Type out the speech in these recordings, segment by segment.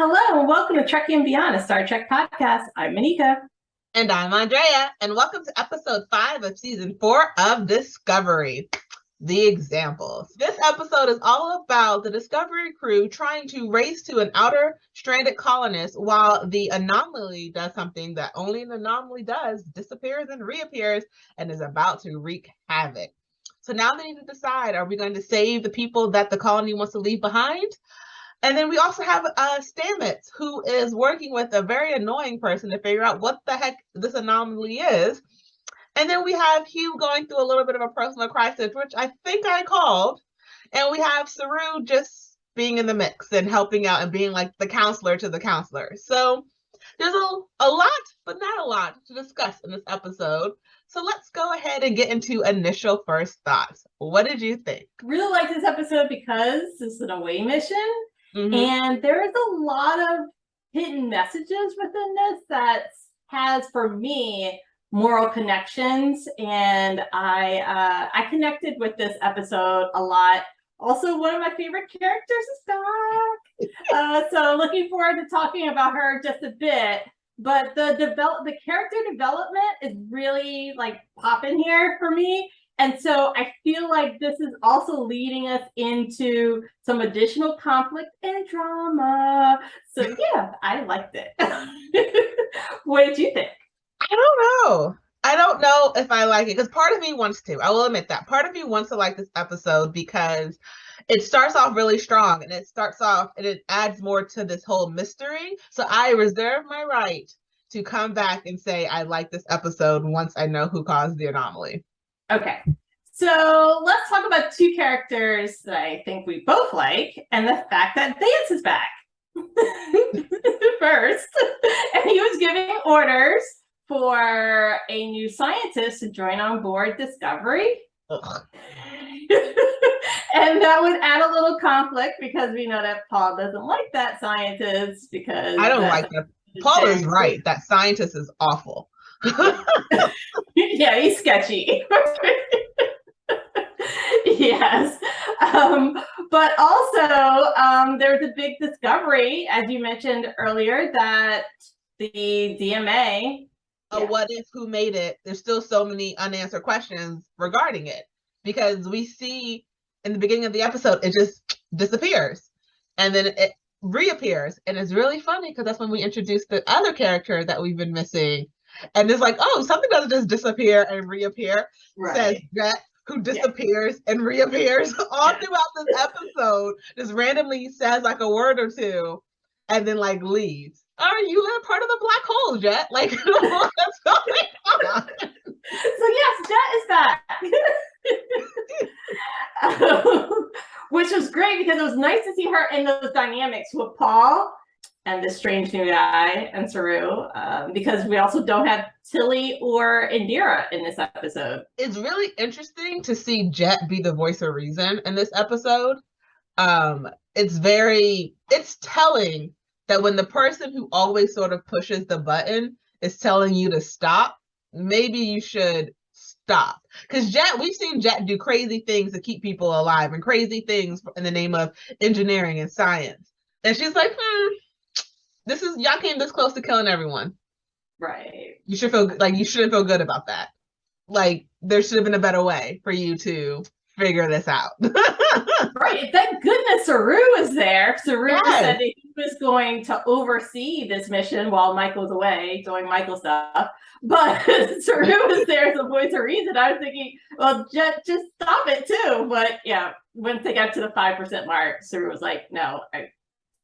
Hello, and welcome to Trekkie and Beyond, a Star Trek podcast. I'm Manika. And I'm Andrea, and welcome to episode 5 of season 4 of Discovery. The examples. This episode is all about the Discovery crew trying to race to an outer stranded colonist while the anomaly does something that only an anomaly does, disappears and reappears, and is about to wreak havoc. So now they need to decide, are we going to save the people that the colony wants to leave behind? And then we also have Stamets, who is working with a very annoying person to figure out what the heck this anomaly is. And then we have Hugh going through a little bit of a personal crisis, which I think I called. And we have Saru just being in the mix and helping out and being like the counselor to the counselor. So there's a lot, but not a lot to discuss in this episode. So let's go ahead and get into initial first thoughts. What did you think? Really like this episode because this is an away mission. Mm-hmm. And there is a lot of hidden messages within this that has, for me, moral connections. And I connected with this episode a lot. Also, one of my favorite characters is back. So looking forward to talking about her just a bit. But the character development is really like popping here for me. And so I feel like this is also leading us into some additional conflict and drama. So yeah, I liked it. What did you think? I don't know if I like it because part of me wants to. I will admit that. Part of me wants to like this episode because it starts off really strong and it adds more to this whole mystery. So I reserve my right to come back and say I like this episode once I know who caused the anomaly. Okay, so let's talk about two characters that I think we both like, and the fact that Vance is back first, and he was giving orders for a new scientist to join on board Discovery. And that would add a little conflict because we know that Paul doesn't like that scientist because I don't like that. Paul is right. That scientist is awful. Yeah, he's sketchy. Yes. But also, there's a big discovery, as you mentioned earlier, that the DMA. What if, who made it? There's still so many unanswered questions regarding it because we see in the beginning of the episode, it just disappears and then it reappears. And it's really funny because that's when we introduce the other character that we've been missing. And it's like, oh, something doesn't just disappear and reappear. Right. Says Jet, who disappears and reappears all throughout this episode. Just randomly says like a word or two and then like leaves. Are you a part of the black hole, Jet? Like, what's going on? So yes, Jet is back. Which was great because it was nice to see her in those dynamics with Paul and this strange new guy and Saru, because we also don't have Tilly or Indira in this episode. It's really interesting to see Jet be the voice of reason in this episode. It's telling that when the person who always sort of pushes the button is telling you to stop, maybe you should stop. Because Jet, we've seen Jet do crazy things to keep people alive and crazy things in the name of engineering and science. And she's like, y'all came this close to killing everyone. Right. You shouldn't feel good about that. Like, there should have been a better way for you to figure this out. Right. Thank goodness Saru was there. Saru said that he was going to oversee this mission while Michael's away doing Michael stuff. But Saru was there as a voice of reason. I was thinking, well, just stop it too. But yeah, once they got to the 5% mark, Saru was like, no,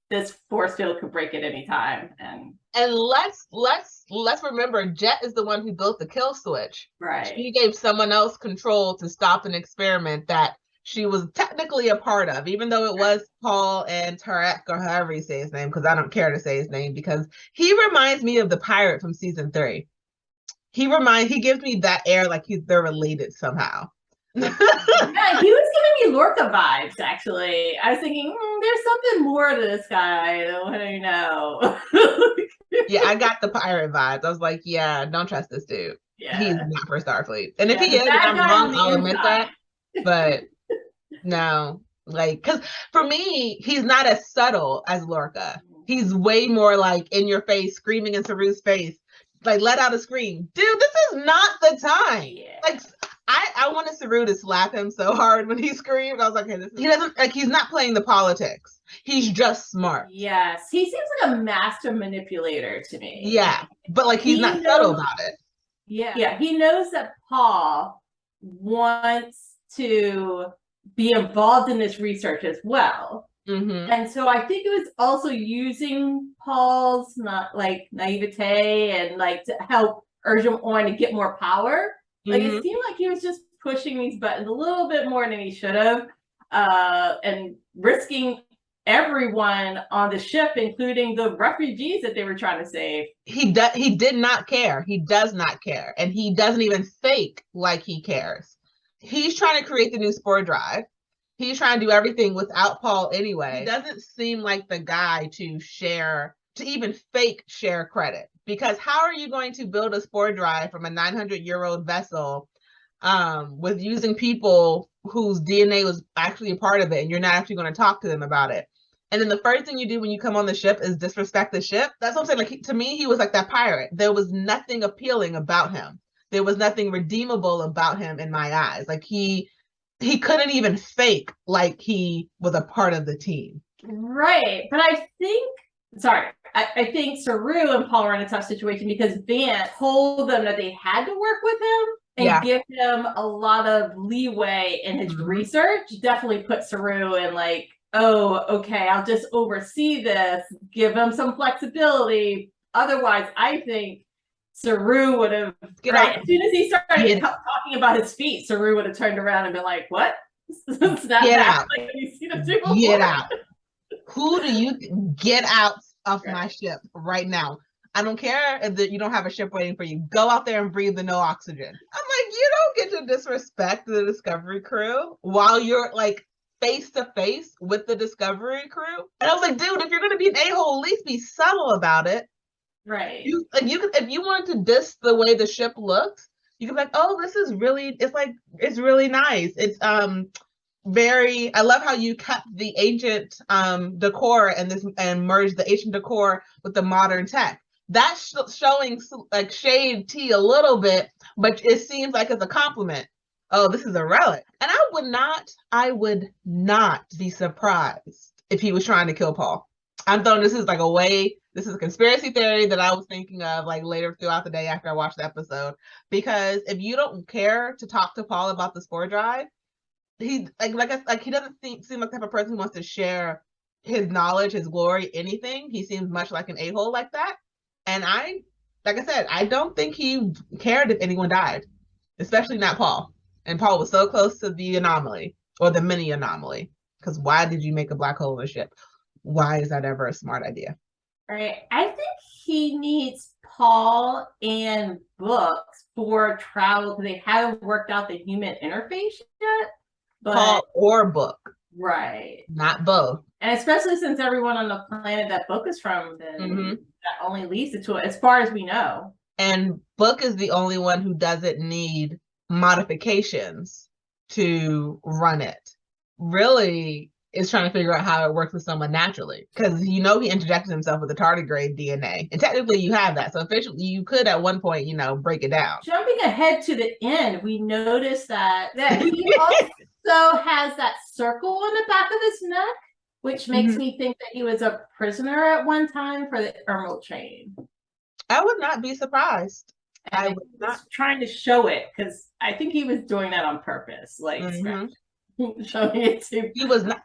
this force field could break at any time. And let's remember, Jet is the one who built the kill switch. Right. She gave someone else control to stop an experiment that she was technically a part of, even though it was Paul and Tarek, or however you say his name, because I don't care to say his name, because he reminds me of the pirate from season 3. He gives me that air like they're related somehow. Yeah, he was giving me Lorca vibes, actually. I was thinking, there's something more to this guy than what I know. Yeah, I got the pirate vibes. I was like, yeah, don't trust this dude. Yeah. He's not for Starfleet. And if he is, I'm wrong, I'll admit that. But no, like, because for me, he's not as subtle as Lorca. He's way more like in your face, screaming in Saru's face, like let out a scream. Dude, this is not the time. Yeah. Like I wanted Saru to slap him so hard when he screamed. I was like, hey, he doesn't like he's not playing the politics. He's just smart. Yes. He seems like a master manipulator to me. Yeah. But like he's not subtle about it. Yeah. Yeah. He knows that Paul wants to be involved in this research as well. And so I think it was also using Paul's naivete and like to help urge him on to get more power. Like it seemed like he was just pushing these buttons a little bit more than he should have, and risking everyone on the ship, including the refugees that they were trying to save. He did not care. He does not care, and he doesn't even fake like he cares. He's trying to create the new spore drive. He's trying to do everything without Paul anyway. He doesn't seem like the guy to even fake share credit. Because how are you going to build a spore drive from a 900-year-old vessel with using people whose DNA was actually a part of it, and you're not actually going to talk to them about it? And then the first thing you do when you come on the ship is disrespect the ship. That's what I'm saying. Like to me, he was like that pirate. There was nothing appealing about him. There was nothing redeemable about him in my eyes. Like he couldn't even fake like he was a part of the team. Right. But I think Saru and Paul were in a tough situation because Vance told them that they had to work with him and give him a lot of leeway in his research. Definitely put Saru in like, oh, okay, I'll just oversee this, give him some flexibility. Otherwise, I think Saru would have, as soon as he started talking about his feet, Saru would have turned around and been like, what? Get out. Get out. Who do you get out of my ship right now? I don't care if you don't have a ship waiting for you. Go out there and breathe the no oxygen. I'm like, you don't get to disrespect the Discovery crew while you're like face to face with the Discovery crew. And I was like, dude, if you're gonna be an a-hole, at least be subtle about it. Right. You could, if you wanted to diss the way the ship looks, you could be like, oh, this is really, it's really nice. It's very, I love how you kept the ancient decor and merged the ancient decor with the modern tech. That's showing like shade tea a little bit, but it seems like it's a compliment. Oh, this is a relic. And I would not be surprised if he was trying to kill Paul. I'm throwing this is a conspiracy theory that I was thinking of like later throughout the day after I watched the episode. Because if you don't care to talk to Paul about the spore drive, he he doesn't seem like the type of person who wants to share his knowledge, his glory, anything. He seems much like an a-hole like that. And like I said, I don't think he cared if anyone died, especially not Paul. And Paul was so close to the anomaly or the mini anomaly. Because why did you make a black hole in a ship? Why is that ever a smart idea? Right. I think he needs Paul and Books for travel because they haven't worked out the human interface yet. But, Paul or Book. Right. Not both. And especially since everyone on the planet that Book is from, then that only leads it to it, as far as we know. And Book is the only one who doesn't need modifications to run it. Really is trying to figure out how it works with someone naturally. Because he interjected himself with the tardigrade DNA. And technically you have that. So officially you could at one point, break it down. Jumping ahead to the end, we noticed that he also has that circle on the back of his neck, which makes me think that he was a prisoner at one time for the Emerald Chain. I would not be surprised. I was trying to show it because I think he was doing that on purpose, like showing it to. He was not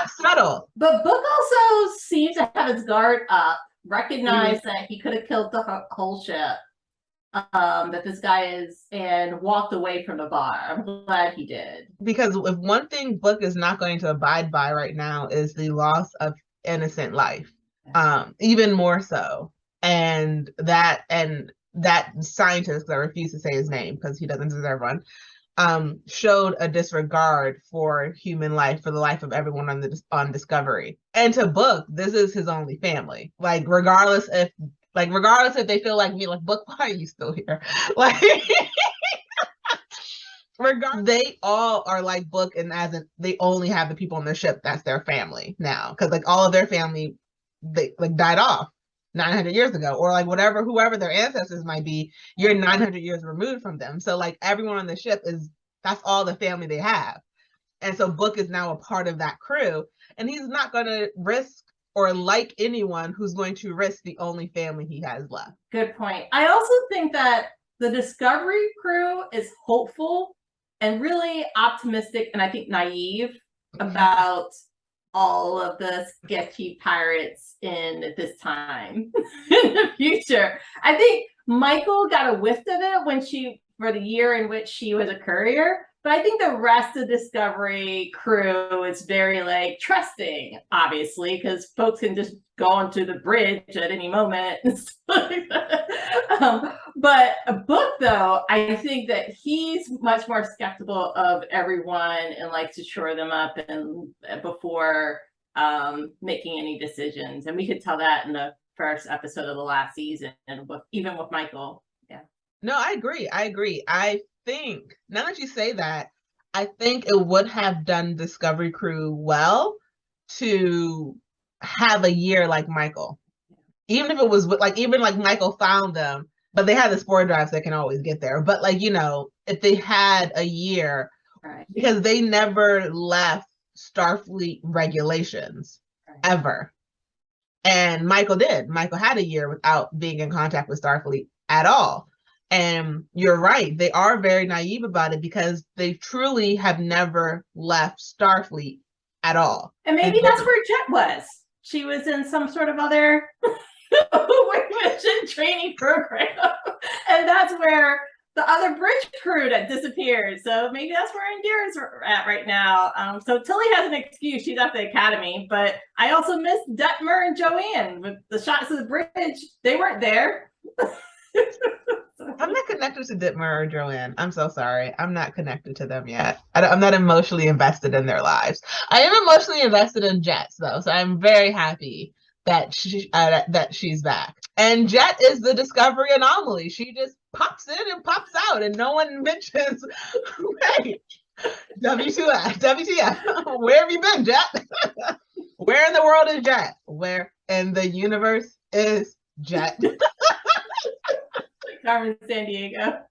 subtle. But Book also seems to have his guard up, recognize that he could have killed the whole ship. That this guy is, and walked away from the bar. I'm glad he did. Because if one thing Book is not going to abide by right now is the loss of innocent life, even more so. And that scientist, I refuse to say his name because he doesn't deserve one, showed a disregard for human life, for the life of everyone on Discovery. And to Book, this is his only family. Like regardless if they feel like me, like, Book, why are you still here? Like, they all are like Book, and they only have the people on their ship that's their family now, because like all of their family they like died off 900 years ago, or like whoever their ancestors might be, you're 900 years removed from them. So like everyone on the ship that's all the family they have. And so Book is now a part of that crew, and he's not going to risk or like anyone who's going to risk the only family he has left. Good point. I also think that the Discovery crew is hopeful and really optimistic, and I think naive about all of the sketchy pirates in this time in the future. I think Michael got a whiff of it for the year in which she was a courier. But I think the rest of Discovery crew is very like trusting, obviously, because folks can just go onto the bridge at any moment. But a Book, though, I think that he's much more skeptical of everyone and likes to shore them up and before making any decisions. And we could tell that in the first episode of the last season, and even with Michael. Yeah. No, I agree. I think, now that you say that, I think it would have done Discovery crew well to have a year like Michael. Even if it was even like Michael found them, but they had the spore drives that can always get there. But like, if they had a year, right, because they never left Starfleet regulations ever. And Michael did. Michael had a year without being in contact with Starfleet at all. And you're right, they are very naive about it because they truly have never left Starfleet at all. And maybe that's where Jet was. She was in some sort of other mission training program. And that's where the other bridge crew that disappeared. So maybe that's where Indira's at right now. So Tilly has an excuse. She's at the academy. But I also missed Detmer and Joanne with the shots of the bridge. They weren't there. I'm not connected to Ditmer or Joanne. I'm so sorry. I'm not connected to them yet. I'm not emotionally invested in their lives. I am emotionally invested in Jet's, though. So I'm very happy that she's back. And Jet is the Discovery anomaly. She just pops in and pops out, and no one mentions, hey, WTF, where have you been, Jet? Where in the world is Jet? Where in the universe is Jet? Carmen Sandiego.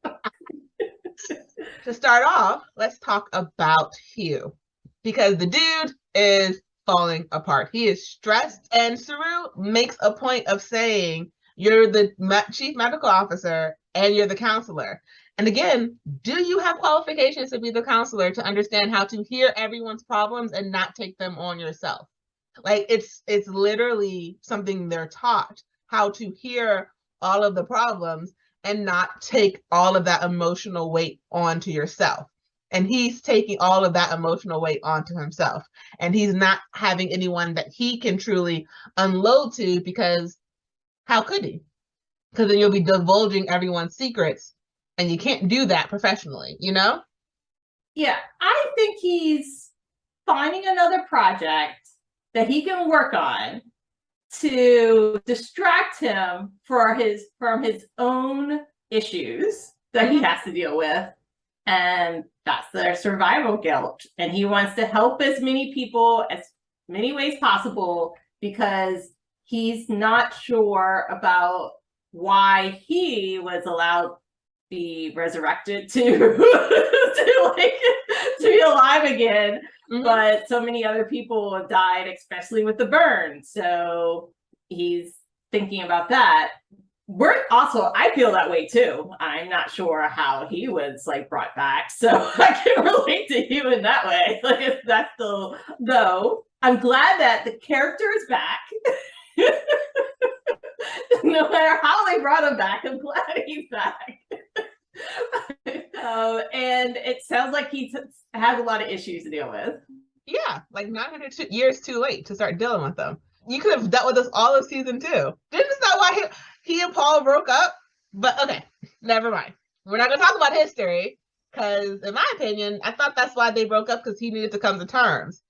To start off, let's talk about Hugh, because the dude is falling apart. He is stressed, and Saru makes a point of saying, you're the chief medical officer and you're the counselor. And again, do you have qualifications to be the counselor to understand how to hear everyone's problems and not take them on yourself? Like it's literally something they're taught, how to hear all of the problems and not take all of that emotional weight onto yourself. And he's taking all of that emotional weight onto himself. And he's not having anyone that he can truly unload to, because how could he? Because then you'll be divulging everyone's secrets, and you can't do that professionally, Yeah, I think he's finding another project that he can work on to distract him from his own issues that he has to deal with. And that's their survival guilt. And he wants to help as many people as many ways possible, because he's not sure about why he was allowed to be resurrected to be alive again. Mm-hmm. But so many other people have died, especially with the burn. So he's thinking about that. I feel that way too. I'm not sure how he was brought back. So I can relate to you in that way. If that's though, I'm glad that the character is back. No matter how they brought him back, I'm glad he's back. And it sounds like he has a lot of issues to deal with. Yeah, 900 years too late to start dealing with them. You could have dealt with this all of season 2. Didn't that why he and Paul broke up? But okay, never mind. We're not going to talk about history, because in my opinion, I thought that's why they broke up, because he needed to come to terms.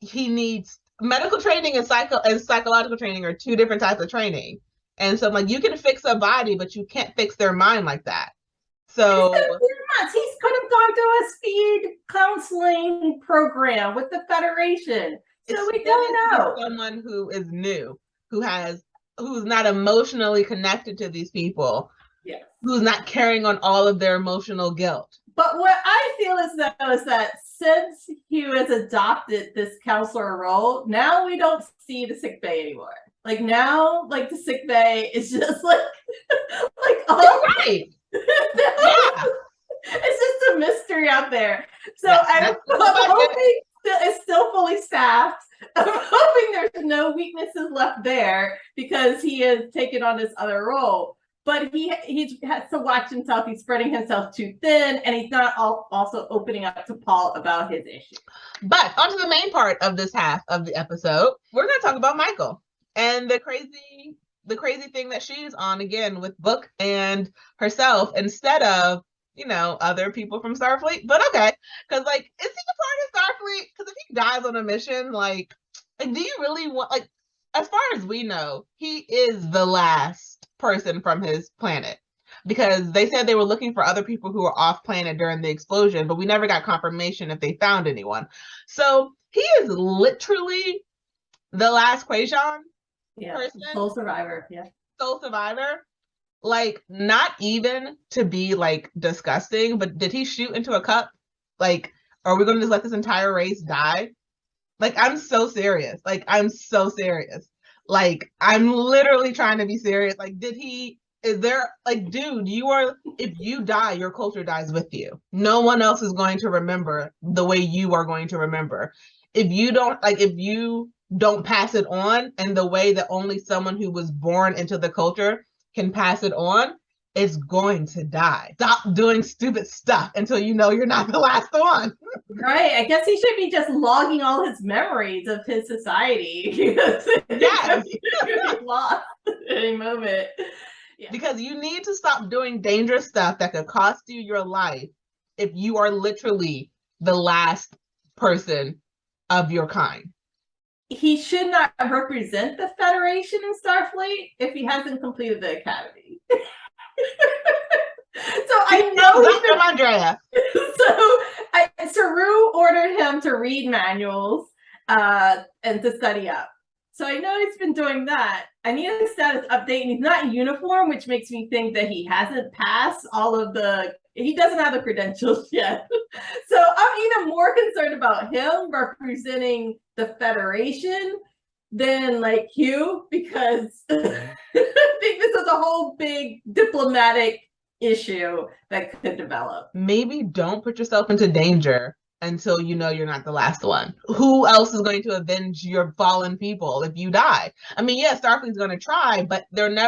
He needs medical training and psychological training are 2 different types of training. And so you can fix a body, but you can't fix their mind like that. So he could have gone through a speed counseling program with the Federation. So we don't know. Someone who is new, who's not emotionally connected to these people. Yes. Who's not carrying on all of their emotional guilt. But what I feel is that since Hugh has adopted this counselor role, now we don't see the sick bay anymore. Like now, like the sick bay is just like right. Yeah. It's just a mystery out there. So I'm hoping it's still fully staffed. I'm hoping there's no weaknesses left there because he has taken on this other role. But he has to watch himself. He's spreading himself too thin, and he's not also opening up to Paul about his issue. But onto the main part of this half of the episode, we're going to talk about Michael and the crazy thing that she's on again with Book and herself instead of, you know, other people from Starfleet. But okay, because like, is he a part of Starfleet? Because if he dies on a mission, like, do you really want, like, as far as we know, he is the last person from his planet, because they said they were looking for other people who were off planet during the explosion, but we never got confirmation if they found anyone. So he is literally the last Quajon person. Sole survivor. Yeah. Sole survivor. Like, not even to be like disgusting, but did he shoot into a cup? Like, are we going to just let this entire race die? Like, I'm so serious. Like, I'm so serious. Like, I'm literally trying to be serious. Like, is there, like, dude, if you die, your culture dies with you. No one else is going to remember the way you are going to remember. If you don't pass it on in the way that only someone who was born into the culture can pass it on, it's going to die. Stop doing stupid stuff until you know you're not the last one. Right. I guess he should be just logging all his memories of his society. Yes. He could be lost at any moment. Yeah. Because you need to stop doing dangerous stuff that could cost you your life if you are literally the last person of your kind. He should not represent the Federation in Starfleet if he hasn't completed the academy. So I know Dr. Andrea. So Saru ordered him to read manuals and to study up. So I know he's been doing that. I need a status update, and he's not in uniform, which makes me think that he hasn't passed he doesn't have the credentials yet. So I'm even more concerned about him representing the Federation than like Hugh, because I think this is a whole big diplomatic issue that could develop. Maybe don't put yourself into danger until you know you're not the last one. Who else is going to avenge your fallen people if you die? I mean, yeah, Starfleet's going to try, but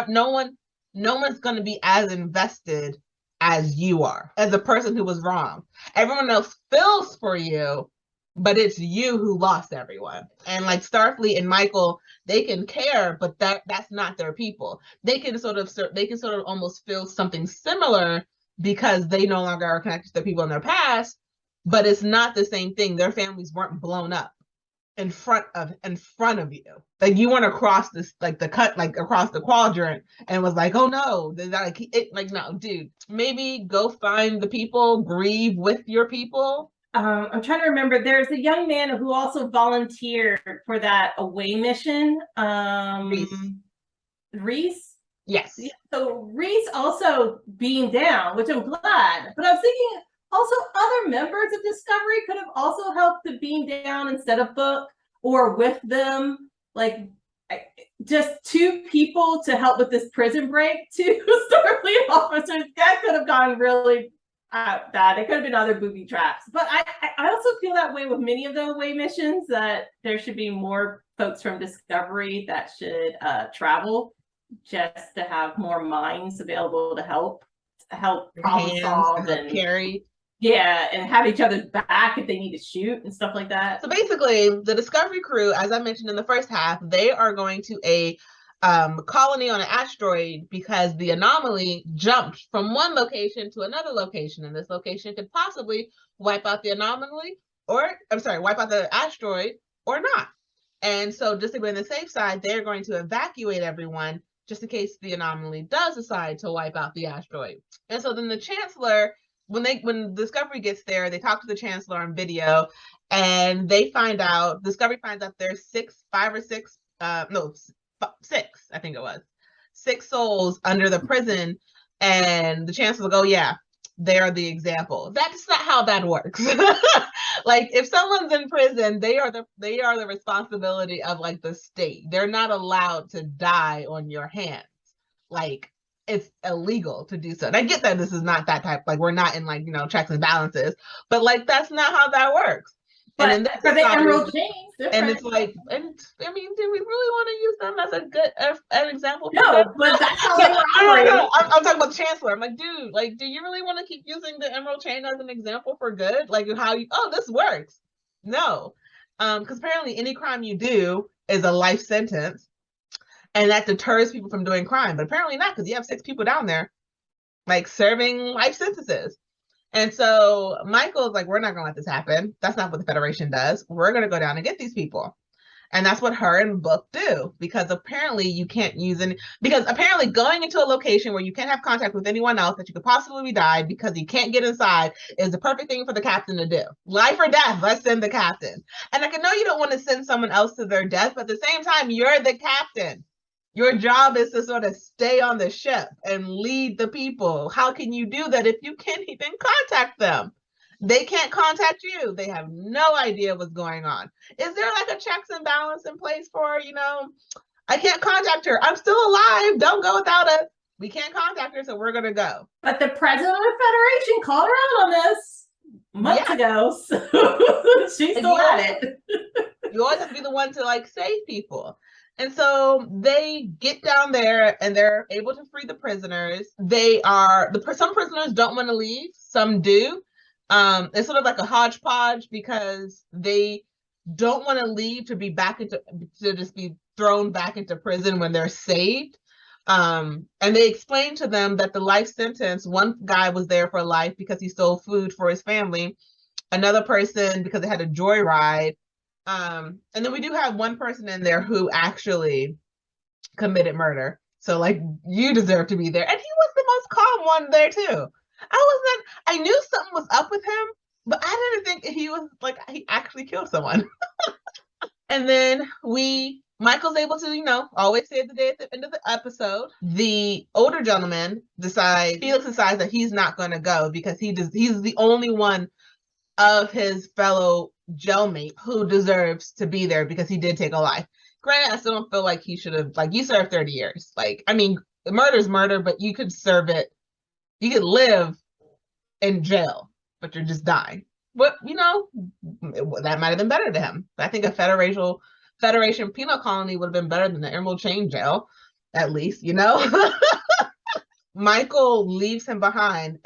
no one's going to be as invested as you are, as a person who was wrong. Everyone else feels for you, but it's you who lost everyone. And like Starfleet and Michael, they can care, but that's not their people. They can sort of almost feel something similar because they no longer are connected to the people in their past, but it's not the same thing. Their families weren't blown up in front of you. Like, you went across this, like the cut, like across the quadrant, and was like, oh no, no, dude, maybe go find the people, grieve with your people. I'm trying to remember. There's a young man who also volunteered for that away mission. Reese? Yes. So Reese also being down, which I'm glad. But I was thinking also other members of Discovery could have also helped to beam down instead of Book, or with them. Like, just two people to help with this prison break. Two Starfleet officers. That could have gone really bad. It could have been other booby traps. But I also feel that way with many of the away missions, that there should be more folks from Discovery that should travel, just to have more minds available to help problem solve and carry. Yeah, and have each other's back if they need to shoot and stuff like that. So basically, the Discovery crew, as I mentioned in the first half, they are going to a colony on an asteroid because the anomaly jumped from one location to another location, and this location could possibly wipe out the anomaly, wipe out the asteroid or not. And so, just to be on the safe side, they're going to evacuate everyone just in case the anomaly does decide to wipe out the asteroid. And so then the Chancellor, when Discovery gets there, they talk to the Chancellor on video, and Discovery finds out there's 5 six, I think it was, 6 souls under the prison, and the chancellor will go, yeah, they're the example. That's not how that works. Like, if someone's in prison, they are the responsibility of like the state. They're not allowed to die on your hands. Like, it's illegal to do so. And I get that this is not that type, like, we're not in like, checks and balances, but like, that's not how that works. But and in this for the emerald chains, and it's like, and I mean, do we really want to use them as a good an example? No, but that's how they were operating. No. I'm talking about the chancellor. I'm like, dude, like, do you really want to keep using the emerald chain as an example for good? Like, how you? Oh, this works. No, because apparently any crime you do is a life sentence, and that deters people from doing crime. But apparently not, because you have 6 people down there, like, serving life sentences. And so Michael's like, we're not going to let this happen. That's not what the Federation does. We're going to go down and get these people. And that's what her and Book do, because apparently you can't use any, because apparently going into a location where you can't have contact with anyone else that you could possibly die because you can't get inside is the perfect thing for the captain to do. Life or death, let's send the captain. And I can know you don't want to send someone else to their death, but at the same time, you're the captain. Your job is to sort of stay on the ship and lead the people. How can you do that if you can't even contact them? They can't contact you. They have no idea what's going on. Is there like a checks and balance in place for, I can't contact her. I'm still alive. Don't go without us. We can't contact her, so we're going to go. But the president of the Federation called her out on this months ago. So she's still at it. You always have to be the one to like save people. And so they get down there and they're able to free the prisoners. Some prisoners don't want to leave, some do. It's sort of like a hodgepodge because they don't want to leave to just be thrown back into prison when they're saved. And they explain to them that the life sentence, one guy was there for life because he stole food for his family, another person because they had a joyride. And then we do have one person in there who actually committed murder. So like, you deserve to be there. And he was the most calm one there too. I knew something was up with him, but I didn't think he was like, he actually killed someone. And then Michael's able to, always save the day at the end of the episode. The older gentleman Felix decides that he's not going to go because he's the only one of his fellow jailmate who deserves to be there because he did take a life. Granted, I still don't feel like he should have, like, you served 30 years. Like, I mean, murder's murder, but you could serve it. You could live in jail, but you're just dying. But, that might have been better to him. I think a Federation penal colony would have been better than the Emerald Chain jail, at least, Michael leaves him behind,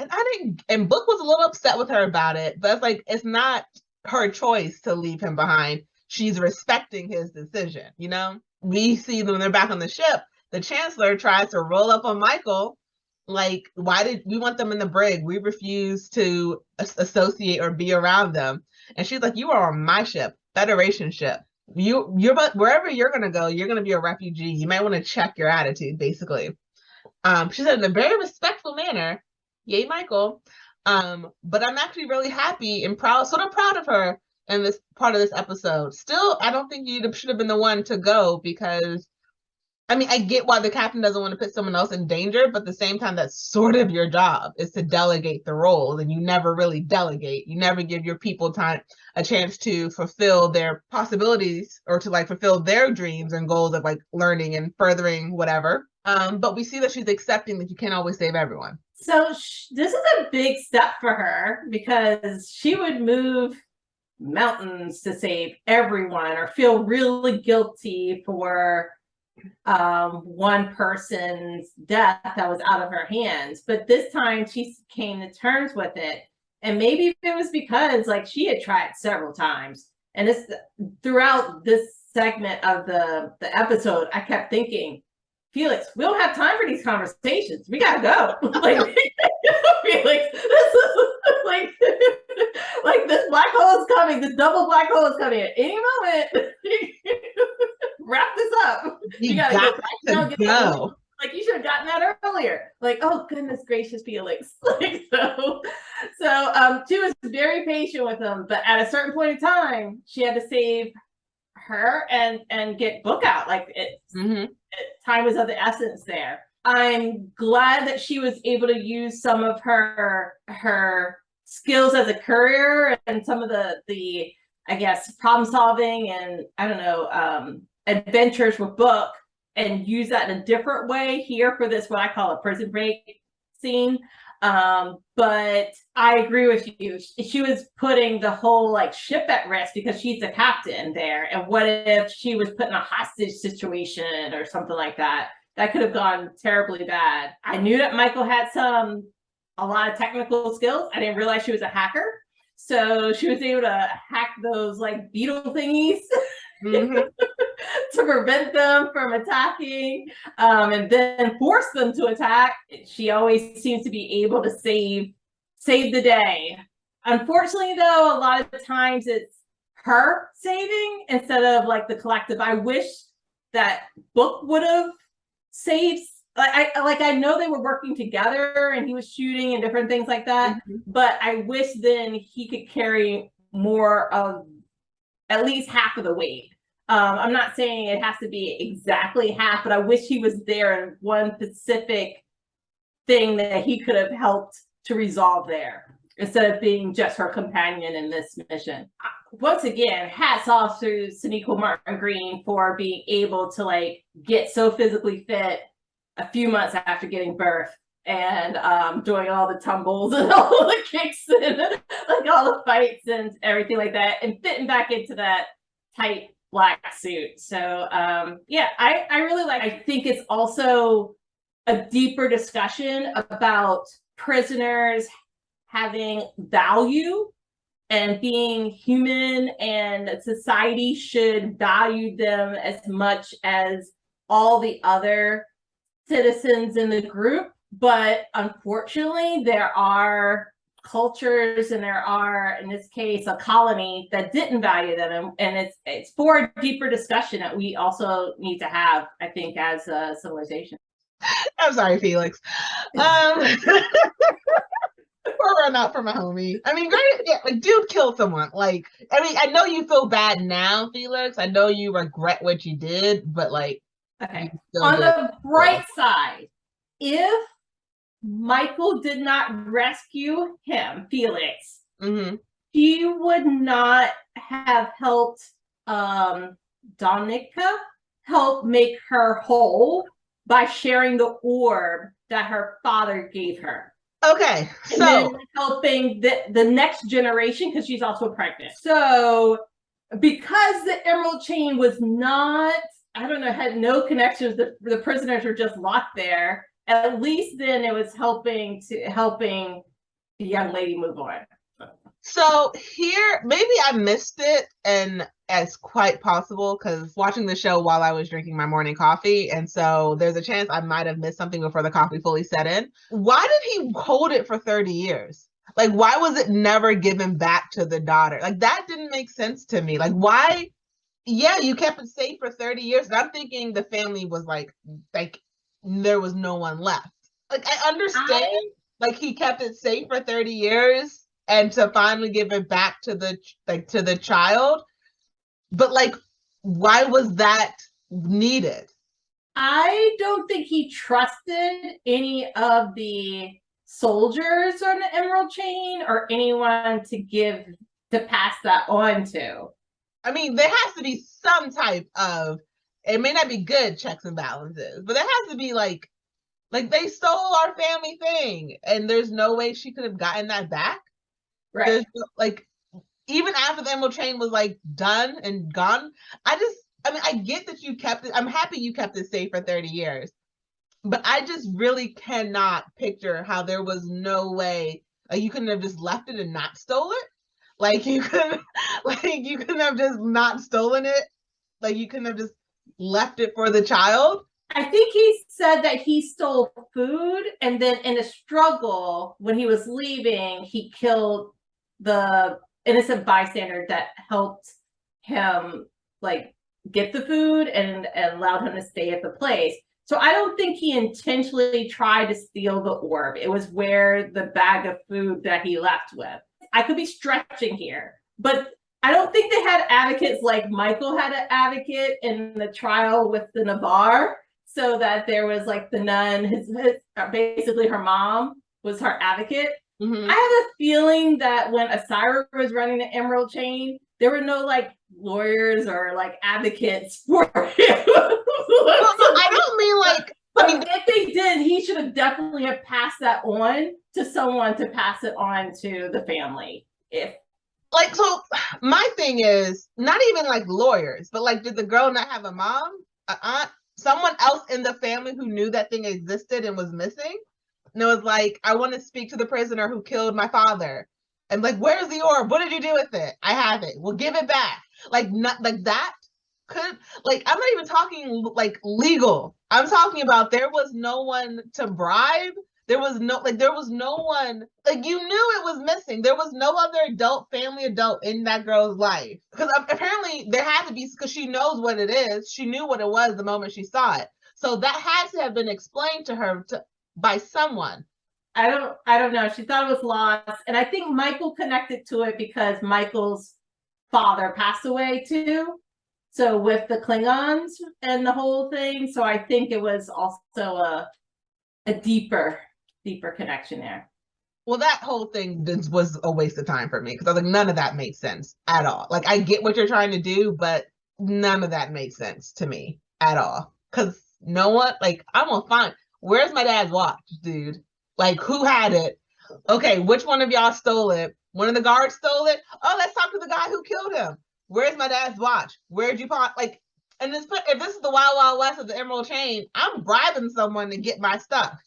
and Book was a little upset with her about it, but it's like, it's not her choice to leave him behind. She's respecting his decision, We see them when they're back on the ship. The Chancellor tries to roll up on Michael, like, why did we want them in the brig? We refuse to associate or be around them. And she's like, you are on my ship, Federation ship. You're wherever you're gonna go, you're gonna be a refugee. You might want to check your attitude, basically. She said in a very respectful manner, yay, Michael. But I'm actually really happy and proud of her in this part of this episode. Still, I don't think you should have been the one to go because, I mean, I get why the captain doesn't want to put someone else in danger, but at the same time, that's sort of your job, is to delegate the roles, and you never really delegate. You never give your people a chance to fulfill their possibilities or to like fulfill their dreams and goals of like learning and furthering whatever. But we see that she's accepting that you can't always save everyone. So this is a big step for her because she would move mountains to save everyone or feel really guilty for one person's death that was out of her hands. But this time she came to terms with it. And maybe it was because like she had tried several times. And it's throughout this segment of the episode, I kept thinking, Felix, we don't have time for these conversations. We gotta go. Like, Felix, this is like this black hole is coming. This double black hole is coming at any moment. Wrap this up. You gotta go. Like, you should have gotten that earlier. Like, oh goodness gracious, Felix. Like, so she was very patient with him, but at a certain point in time, she had to save her and get Book out. Like time was of the essence there. I'm glad that she was able to use some of her skills as a courier and some of the I guess problem solving and I don't know adventures with Book and use that in a different way here for this what I call a prison break scene. But I agree with you. She was putting the whole like ship at risk because she's the captain there. And what if she was put in a hostage situation or something like that? That could have gone terribly bad. I knew that Michael had a lot of technical skills. I didn't realize she was a hacker. So she was able to hack those like beetle thingies to prevent them from attacking and then force them to attack. She always seems to be able to save the day. Unfortunately, though, a lot of the times it's her saving instead of like the collective. I wish that Book would have saved. I know they were working together and he was shooting and different things like that, but I wish then he could carry more of at least half of the weight. I'm not saying it has to be exactly half, but I wish he was there in one specific thing that he could have helped to resolve there instead of being just her companion in this mission. Once again, hats off to Sonequa Martin Green for being able to like get so physically fit a few months after giving birth and doing all the tumbles and all the kicks and like all the fights and everything like that and fitting back into that tight black suit. So yeah, I really like. I think it's also a deeper discussion about prisoners having value and being human, and society should value them as much as all the other citizens in the group. But unfortunately, there are cultures and there are, in this case, a colony that didn't value them, and it's for a deeper discussion that we also need to have, I think, as a civilization. I'm sorry, Felix. Poor run out for my homie. I mean, great, yeah, like dude killed someone. Like, I mean, I know you feel bad now, Felix. I know you regret what you did, but like, okay. On the bright side, if Michael did not rescue him, Felix, he would not have helped Donica help make her whole by sharing the orb that her father gave her. Okay, so and then helping the next generation because she's also pregnant. So because the Emerald Chain was not, I don't know, had no connections, the prisoners were just locked there. At least then it was helping the young lady move on. So here, maybe I missed it, and it's quite possible because watching the show while I was drinking my morning coffee, and so there's a chance I might have missed something before the coffee fully set in. Why did he hold it for 30 years? Like, why was it never given back to the daughter? Like, that didn't make sense to me. Like, why? Yeah, you kept it safe for 30 years. And I'm thinking the family was like there was no one left. Like, I understand, like, he kept it safe for 30 years and to finally give it back to the child, but like, why was that needed? I don't think he trusted any of the soldiers on the Emerald Chain or anyone to pass that on to. I mean, there has to be some type of, it may not be good checks and balances, but there has to be like they stole our family thing and there's no way she could have gotten that back. Right. There's like, even after the Emerald Chain was like done and gone, I mean, I get that you kept it. I'm happy you kept it safe for 30 years, but I just really cannot picture how there was no way, like, you couldn't have just left it and not stole it. Like, you couldn't have just not stolen it. Like, you couldn't have just left it for the child. I think he said that he stole food, and then in a struggle, when he was leaving, he killed the innocent bystander that helped him like get the food and allowed him to stay at the place. So I don't think he intentionally tried to steal the orb. It was where the bag of food that he left with. I could be stretching here, but I don't think they had advocates like Michael had an advocate in the trial with the Navarre, so that there was like the nun, his basically her mom was her advocate. I have a feeling that when Asira was running the Emerald Chain, there were no like lawyers or like advocates for him. Well, I don't mean like. But if they did, he should have definitely have passed that on to someone to pass it on to the family. If like, so my thing is not even like lawyers, but like, did the girl not have a mom, an aunt, someone else in the family who knew that thing existed and was missing? And it was like, I want to speak to the prisoner who killed my father. And like, where's the orb? What did you do with it? I have it. Well, give it back. Like, not like that could, like, I'm not even talking like legal. I'm talking about there was no one to bribe. There was no one, like, you knew it was missing. There was no other family adult in that girl's life. Because apparently there had to be, because she knows what it is. She knew what it was the moment she saw it. So that had to have been explained to her by someone. I don't know. She thought it was lost. And I think Michael connected to it because Michael's father passed away too. So with the Klingons and the whole thing. So I think it was also a deeper connection there. Well, that whole thing was a waste of time for me because I was like, none of that made sense at all. Like, I get what you're trying to do, but none of that made sense to me at all. Because no one, like, I'm gonna find, where's my dad's watch, dude? Like, who had it? Okay, which one of y'all stole it? One of the guards stole it? Oh, let's talk to the guy who killed him. Where's my dad's watch? Where'd you find, like, and if this is the Wild Wild West of the Emerald Chain, I'm bribing someone to get my stuff.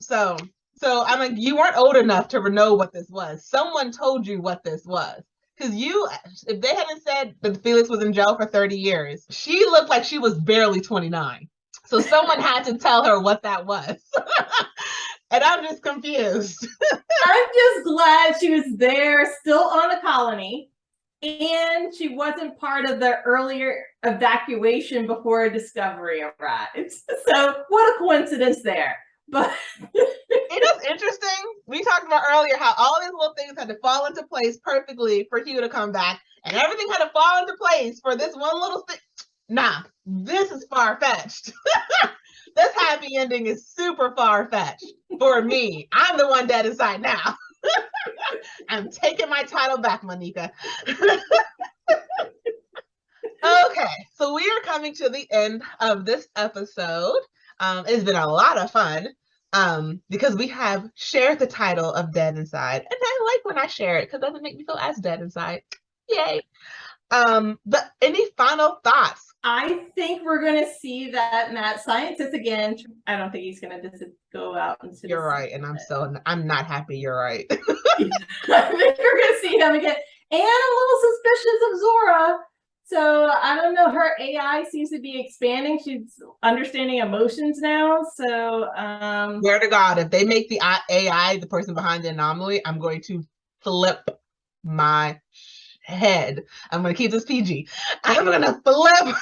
So I'm like, you weren't old enough to know what this was. Someone told you what this was. Because if they hadn't said that Felix was in jail for 30 years, she looked like she was barely 29. So someone had to tell her what that was. And I'm just confused. I'm just glad she was there, still on a colony, and she wasn't part of the earlier evacuation before Discovery arrived. So what a coincidence there. But it is interesting. We talked about earlier how all these little things had to fall into place perfectly for Hugh to come back, and everything had to fall into place for this one little thing. Nah, this is far-fetched. This happy ending is super far-fetched for me. I'm the one dead inside now. I'm taking my title back, Monica. Okay, so we are coming to the end of this episode. It's been a lot of fun because we have shared the title of Dead Inside, and I like when I share it because it doesn't make me feel as dead inside. Yay! But any final thoughts? I think we're going to see that mad scientist again. I don't think he's going to just go out and. You're right, and I'm not happy. You're right. I think we're going to see him again, and I'm a little suspicious of Zora. So I don't know. Her AI seems to be expanding. She's understanding emotions now. So swear to God, if they make the AI the person behind the anomaly, I'm going to flip my head. I'm going to keep this PG. I'm going to flip.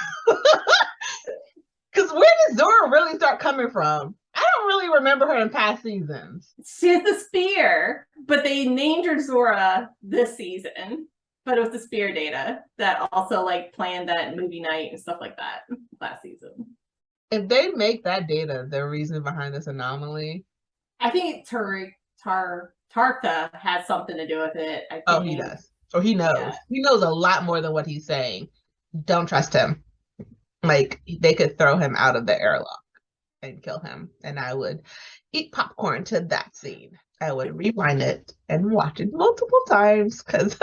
Because where did Zora really start coming from? I don't really remember her in past seasons. She has the spear, but they named her Zora this season. But it was the spear data that also like planned that movie night and stuff like that last season. If they make that data the reason behind this anomaly, I think Tarka has something to do with it. I think. Oh, he does. Or he knows. Yeah. He knows a lot more than what he's saying. Don't trust him. Like, they could throw him out of the airlock and kill him. And I would eat popcorn to that scene. I would rewind it and watch it multiple times because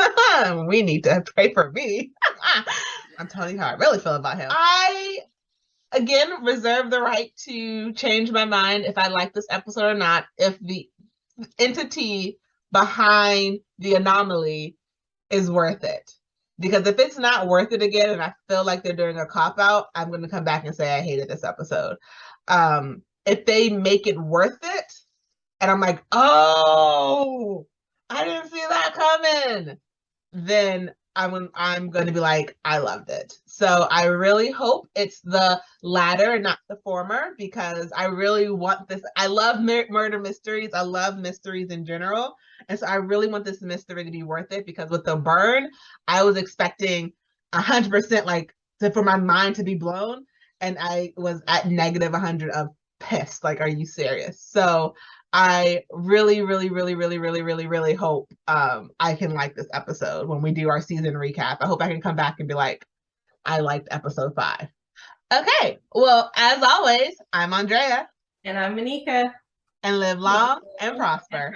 we need to pray for me. I'm telling you how I really feel about him. I, again, reserve the right to change my mind if I like this episode or not, if the entity behind the anomaly is worth it. Because if it's not worth it again and I feel like they're doing a cop-out, I'm going to come back and say I hated this episode. If they make it worth it, and I'm like, oh, I didn't see that coming, then I'm going to be like, I loved it. So I really hope it's the latter, not the former, because I really want this. I love murder mysteries. I love mysteries in general. And so I really want this mystery to be worth it, because with the burn, I was expecting 100% like for my mind to be blown. And I was at negative 100 of pissed. Like, are you serious? So I really, really, really, really, really, really, really hope I can like this episode when we do our season recap. I hope I can come back and be like, I liked episode 5. Okay, well, as always, I'm Andrea. And I'm Monica. And live long and prosper.